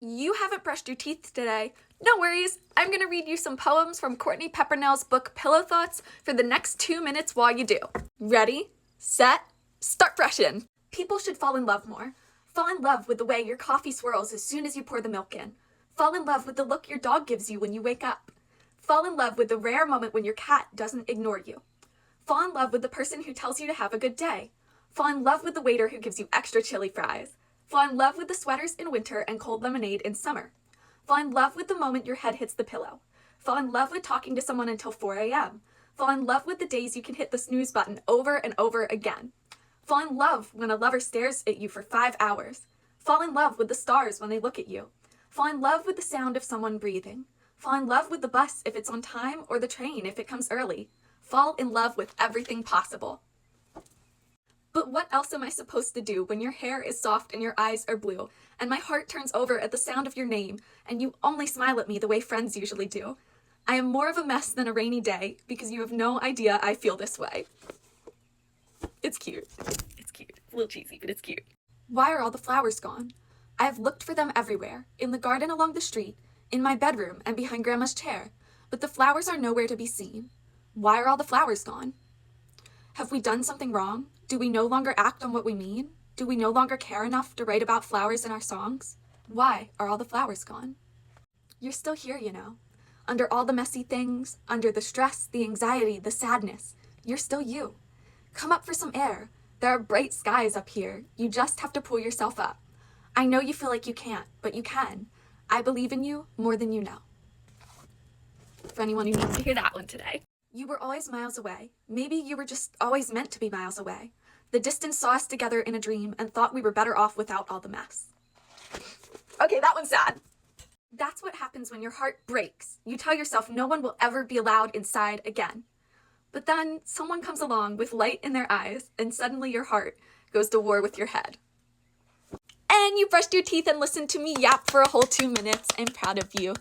You haven't brushed your teeth today. No worries, I'm gonna read you some poems from Courtney Peppernell's book Pillow Thoughts for the next 2 minutes while you do. Ready, set, start brushing. People should fall in love more. Fall in love with the way your coffee swirls as soon as you pour the milk in. Fall in love with the look your dog gives you when you wake up. Fall in love with the rare moment when your cat doesn't ignore you. Fall in love with the person who tells you to have a good day. Fall in love with the waiter who gives you extra chili fries. Fall in love with the sweaters in winter and cold lemonade in summer. Fall in love with the moment your head hits the pillow. Fall in love with talking to someone until 4 a.m. Fall in love with the days you can hit the snooze button over and over again. Fall in love when a lover stares at you for 5 hours. Fall in love with the stars when they look at you. Fall in love with the sound of someone breathing. Fall in love with the bus if it's on time or the train if it comes early. Fall in love with everything possible. But what else am I supposed to do when your hair is soft and your eyes are blue, and my heart turns over at the sound of your name, and you only smile at me the way friends usually do? I am more of a mess than a rainy day, because you have no idea I feel this way. It's cute. It's cute. It's a little cheesy, but it's cute. Why are all the flowers gone? I have looked for them everywhere, in the garden along the street, in my bedroom, and behind Grandma's chair, but the flowers are nowhere to be seen. Why are all the flowers gone? Have we done something wrong? Do we no longer act on what we mean? Do we no longer care enough to write about flowers in our songs? Why are all the flowers gone? You're still here, you know. Under all the messy things, under the stress, the anxiety, the sadness, you're still you. Come up for some air. There are bright skies up here. You just have to pull yourself up. I know you feel like you can't, but you can. I believe in you more than you know. For anyone who needs to hear that one today. You were always miles away. Maybe you were just always meant to be miles away. The distance saw us together in a dream and thought we were better off without all the mess. Okay, that one's sad. That's what happens when your heart breaks. You tell yourself no one will ever be allowed inside again. But then someone comes along with light in their eyes, and suddenly your heart goes to war with your head. And you brushed your teeth and listened to me yap for a whole 2 minutes. I'm proud of you.